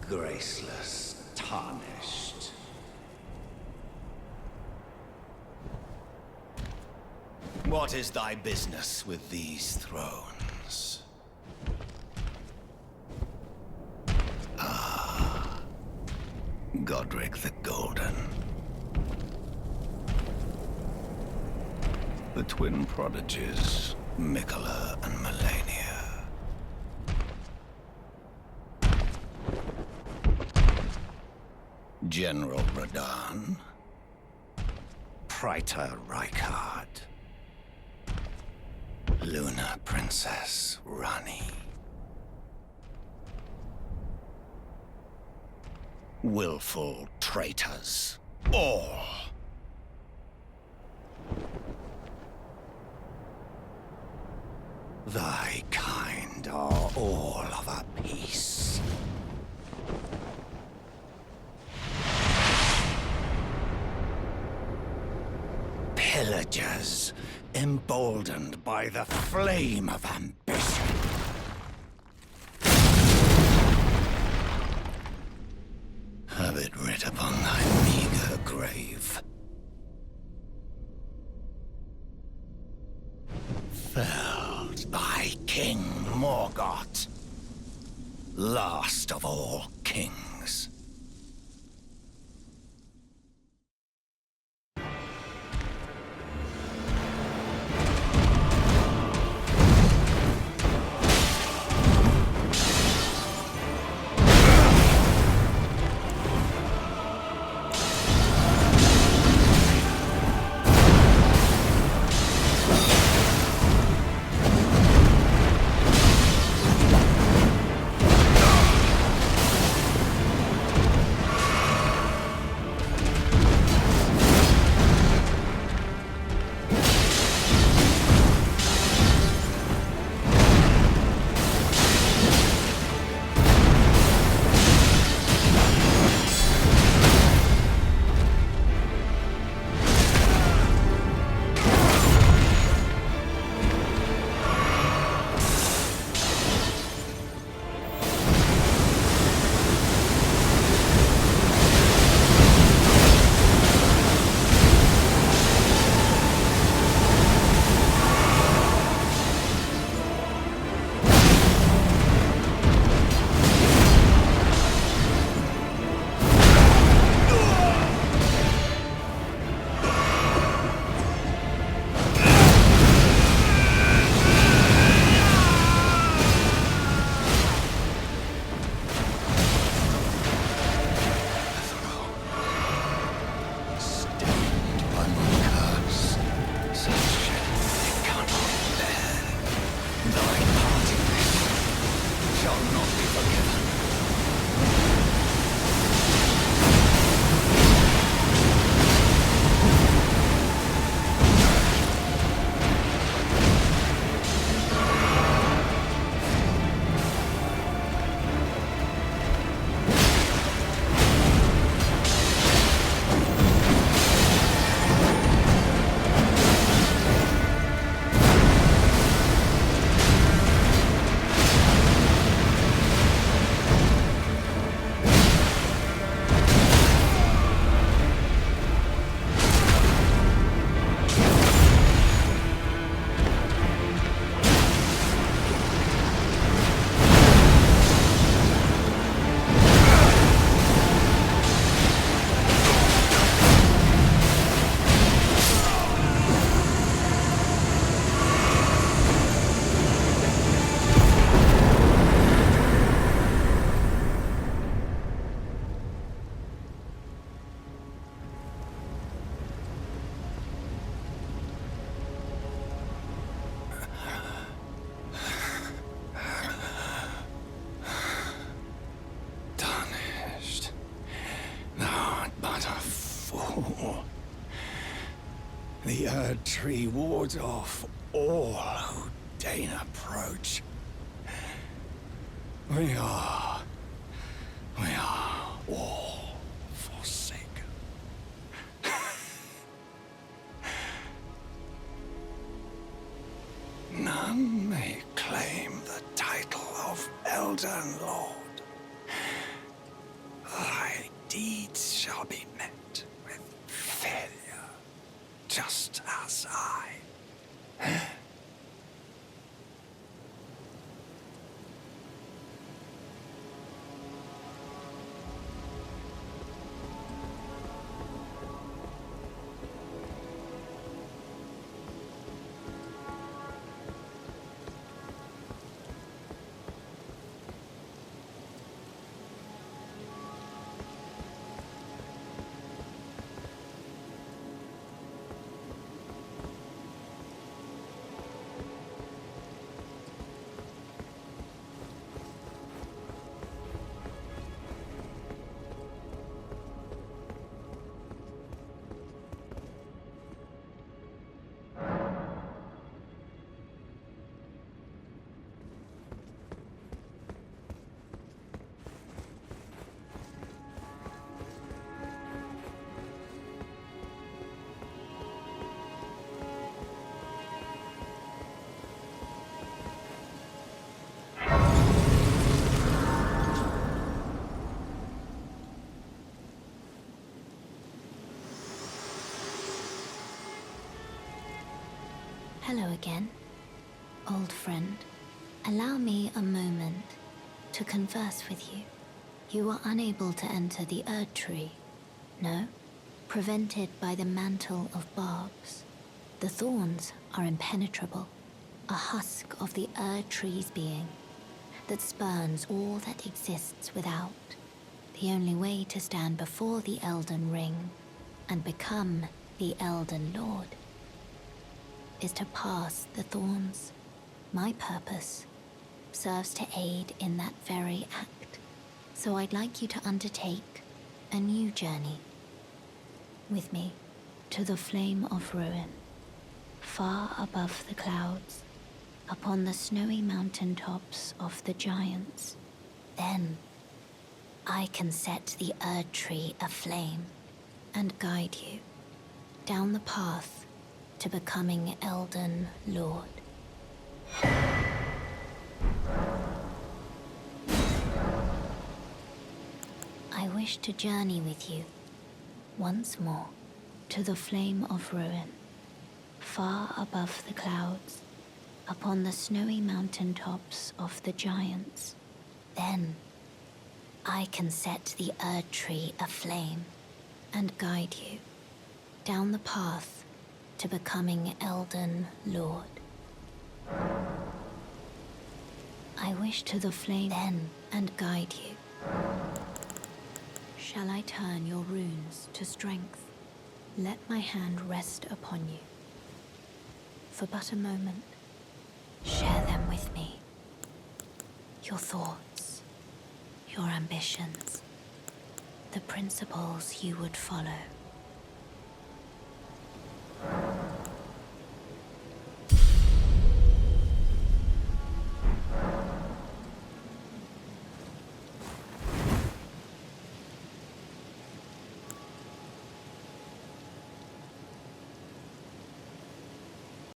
graceless, tarnished. What is thy business with these thrones? Ah, Godric the Golden. The twin prodigies, Mikola and Melania. General Radahn. Praetor Rykard. Lunar Princess Rani. Willful traitors, all. Thy kind are all of a piece. Pillagers, emboldened by the flame of ambition. Have it writ upon thy meager grave. Felled thy king Morgott, last of all kings. The Erd Tree wards off all who deign approach. We are all forsaken. None may claim the title of Elden Lord. shall be met with failure, just as I. Hello again, old friend. Allow me a moment to converse with you. You were unable to enter the Erd Tree, no? Prevented by the mantle of barbs. The thorns are impenetrable, a husk of the Erd Tree's being that spurns all that exists without. The only way to stand before the Elden Ring and become the Elden Lord is to pass the thorns. My purpose serves to aid in that very act, so I'd like you to undertake a new journey with me to the Flame of Ruin, far above the clouds, upon the snowy mountain tops of the giants. Then I can set the Erd Tree aflame and guide you down the path to becoming Elden Lord. I wish to journey with you once more to the Flame of Ruin, far above the clouds, upon the snowy mountain tops of the giants. Then I can set the Erd Tree aflame and guide you down the path to becoming Elden Lord. I wish to the flame then and guide you. Shall I turn your runes to strength? Let my hand rest upon you. For but a moment, share them with me. Your thoughts, your ambitions, the principles you would follow.